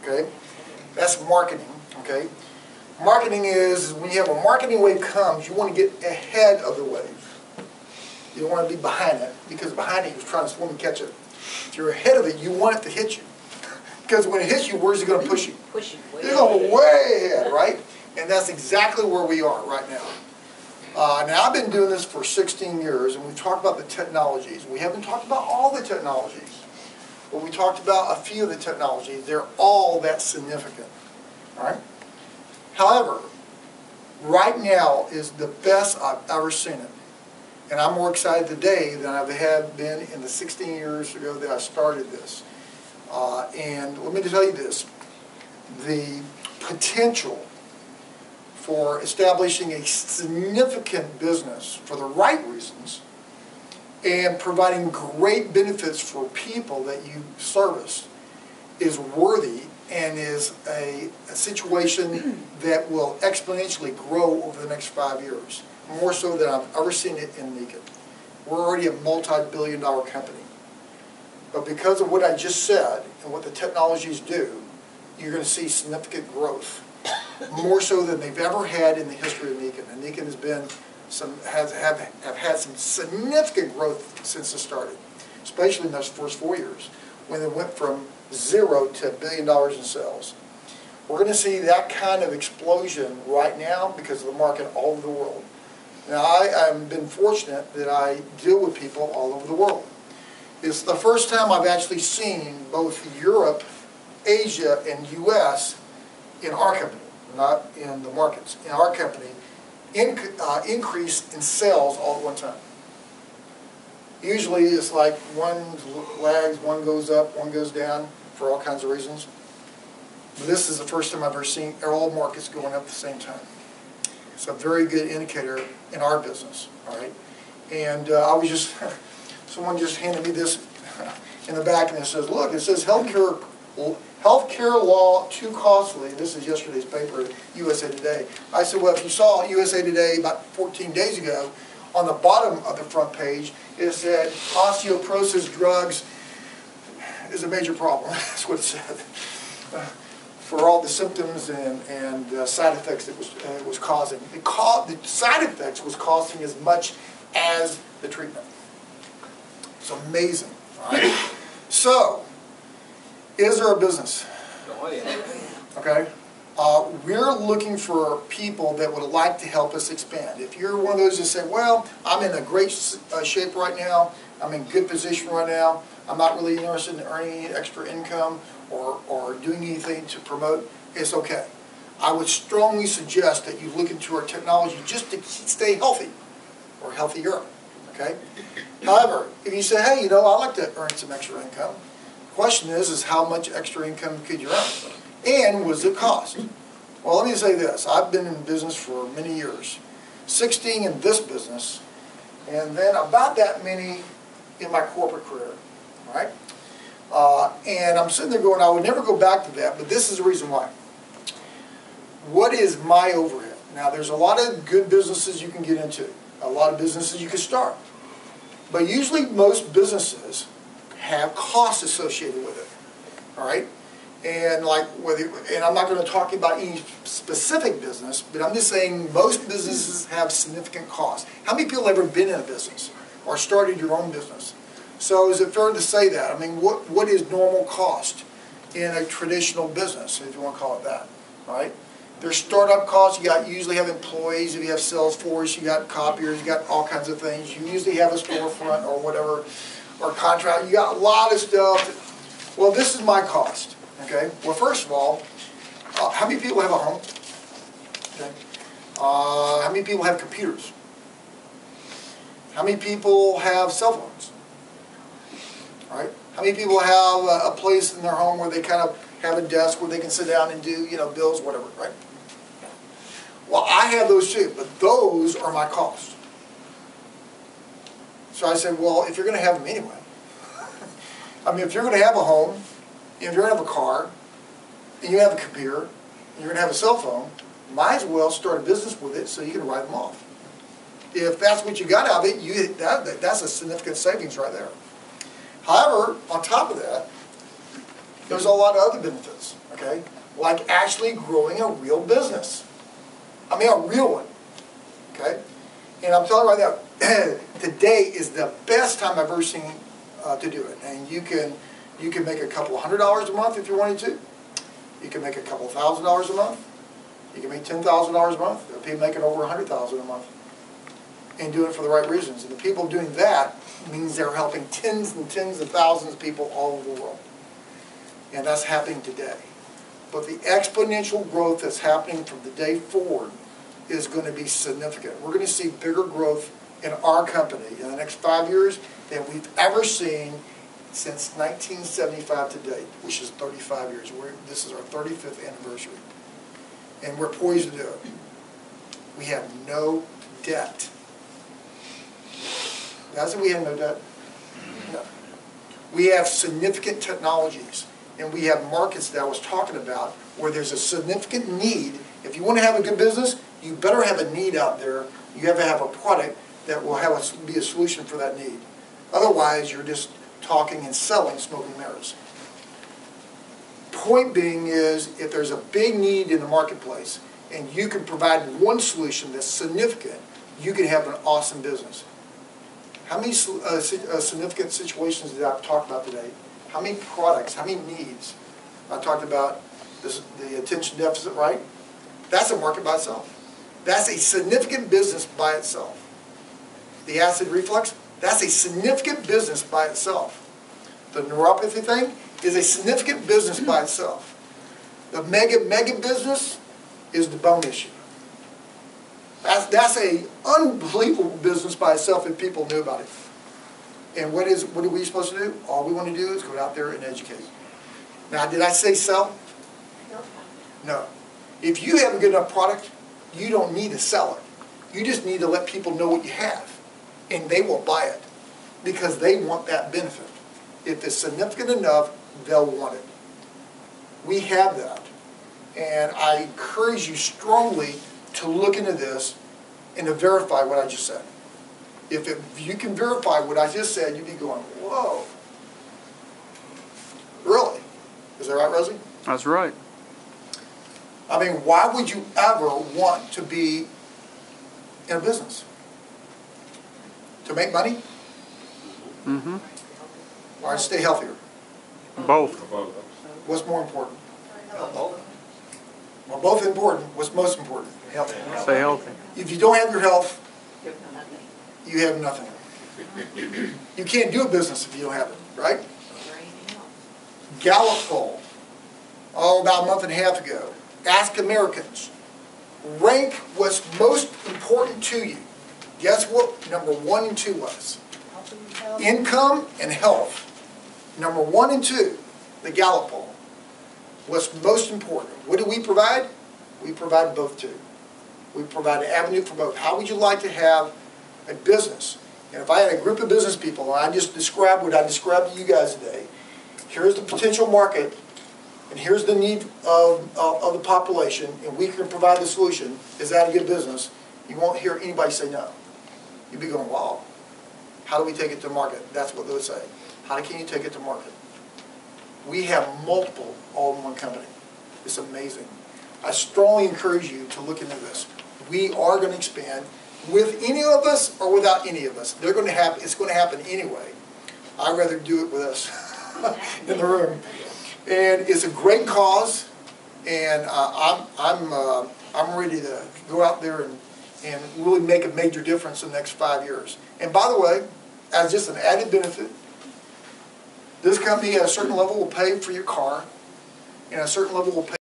okay? That's marketing, okay? Marketing is when you have a marketing wave comes, you want to get ahead of the wave. You don't want to be behind it, because behind it, you're trying to swim and catch it. If you're ahead of it, you want it to hit you. Because when it hits you, where's it going to push you? Push you way It's going to go way ahead, right? And that's exactly where we are right now. Now, I've been doing this for 16 years, and we talked about the technologies. We haven't talked about all the technologies, but we talked about a few of the technologies. They're all that significant, all right? However, right now is the best I've ever seen it. And I'm more excited today than I have been in the 16 years ago that I started this. And let me tell you this, the potential for establishing a significant business for the right reasons and providing great benefits for people that you service is worthy and is a situation that will exponentially grow over the next 5 years, more so than I've ever seen it in Nikken. We're already a multi-billion-dollar company. But because of what I just said and what the technologies do, you're going to see significant growth, more so than they've ever had in the history of Nikken. And Nikken has been have had some significant growth since it started, especially in those first 4 years, when it went from 0 to $1 billion in sales. We're going to see that kind of explosion right now because of the market all over the world. Now, I've been fortunate that I deal with people all over the world. It's the first time I've actually seen both Europe, Asia, and U.S. in our company, not in the markets, in our company, increase in sales all at one time. Usually it's like one lags, one goes up, one goes down for all kinds of reasons. But this is the first time I've ever seen all markets going up at the same time. It's a very good indicator in our business, all right? And I was just, someone just handed me this in the back, and it says, look, it says healthcare law too costly. This is yesterday's paper, USA Today. I said, well, if you saw USA Today about 14 days ago, on the bottom of the front page, it said osteoporosis drugs is a major problem. That's what it said. For all the symptoms and side effects it was causing. The side effects was costing as much as the treatment. It's amazing. Right? So, is there a business? Oh, yeah. Okay? We're looking for people that would like to help us expand. If you're one of those that say, well, I'm in a great shape right now, I'm in good position right now, I'm not really interested in earning any extra income or doing anything to promote, it's okay. I would strongly suggest that you look into our technology just to stay healthy or healthier. Okay? However, if you say, hey, you know, I'd like to earn some extra income, the question is how much extra income could you earn? And what does it cost? Well, let me say this. I've been in business for many years. 16 in this business, and then about that many in my corporate career. Right? And I'm sitting there going, I would never go back to that, but this is the reason why. What is my overhead? Now, there's a lot of good businesses you can get into, a lot of businesses you can start. But usually most businesses have costs associated with it. All right? And and I'm not going to talk about any specific business, but I'm just saying most businesses have significant costs. How many people have ever been in a business or started your own business? So is it fair to say that? I mean, what is normal cost in a traditional business, if you want to call it that, right? There's startup costs. You usually have employees. If you have sales force, you got copiers, you got all kinds of things. You usually have a storefront or whatever, or contract. You got a lot of stuff. Well, this is my cost. Okay. Well, first of all, how many people have a home? Okay. How many people have computers? How many people have cell phones? Right? How many people have a place in their home where they kind of have a desk where they can sit down and do, you know, bills, whatever, right? Well, I have those too, but those are my cost. So I said, well, if you're going to have them anyway, I mean, if you're going to have a home, if you're going to have a car, and you have a computer, and you're going to have a cell phone, might as well start a business with it so you can write them off. If that's what you got out of it, that's a significant savings right there. However, on top of that, there's a lot of other benefits. okay? Like actually growing a real business. I mean, a real one, okay? And I'm telling you right now, today is the best time I've ever seen to do it. And you can make a couple $100s a month if you wanted to. You can make a couple $1,000s a month. You can make $10,000 a month. There are people making over $100,000 a month, and doing it for the right reasons. And the people doing that means they're helping tens and tens of thousands of people all over the world. And that's happening today. But the exponential growth that's happening from the day forward is going to be significant. We're going to see bigger growth in our company in the next 5 years than we've ever seen since 1975 to date, which is 35 years. This is our 35th anniversary. And we're poised to do it. We have no debt. Doesn't we have no debt? No. We have significant technologies, and we have markets that I was talking about where there's a significant need. If you want to have a good business, you better have a need out there. You have to have a product that will be a solution for that need. Otherwise, you're just talking and selling smoke and mirrors. Point being is, if there's a big need in the marketplace and you can provide one solution that's significant, you can have an awesome business. How many significant situations did I talk about today? How many products, how many needs? I talked about the attention deficit, right? That's a market by itself. That's a significant business by itself. The acid reflux, that's a significant business by itself. The neuropathy thing is a significant business by itself. The mega business is the bone issue. That's an unbelievable business by itself if people knew about it. And what are we supposed to do? All we want to do is go out there and educate. Now, did I say sell? No. If you have a good enough product, you don't need to sell it. You just need to let people know what you have. And they will buy it because they want that benefit. If it's significant enough, they'll want it. We have that. And I encourage you strongly to look into this and to verify what I just said. If you can verify what I just said, you'd be going, whoa. Really? Is that right, Rosie? That's right. I mean, why would you ever want to be in a business? To make money? Mm-hmm. Or to stay healthier? Both. What's more important? Well, both important. What's most important? Health. Stay healthy. If you don't have your health, you have nothing. You can't do a business if you don't have it, right? Gallup poll, about a month and a half ago, asked Americans, rank what's most important to you. Guess what number 1 and 2 was? Income and health. Number 1 and 2, the Gallup poll. What's most important? What do we provide? We provide both too. We provide an avenue for both. How would you like to have a business? And if I had a group of business people, and I just described what I described to you guys today, here's the potential market, and here's the need of the population, and we can provide the solution. Is that a good business? You won't hear anybody say no. You'd be going, wow, how do we take it to market? That's what they'll say. How can you take it to market? We have multiple all-in-one company. It's amazing. I strongly encourage you to look into this. We are going to expand with any of us or without any of us. They're going to happen. It's going to happen anyway. I'd rather do it with us in the room. And it's a great cause, and I'm ready to go out there and really make a major difference in the next 5 years. And by the way, as just an added benefit, this company at a certain level will pay for your car, and at a certain level will pay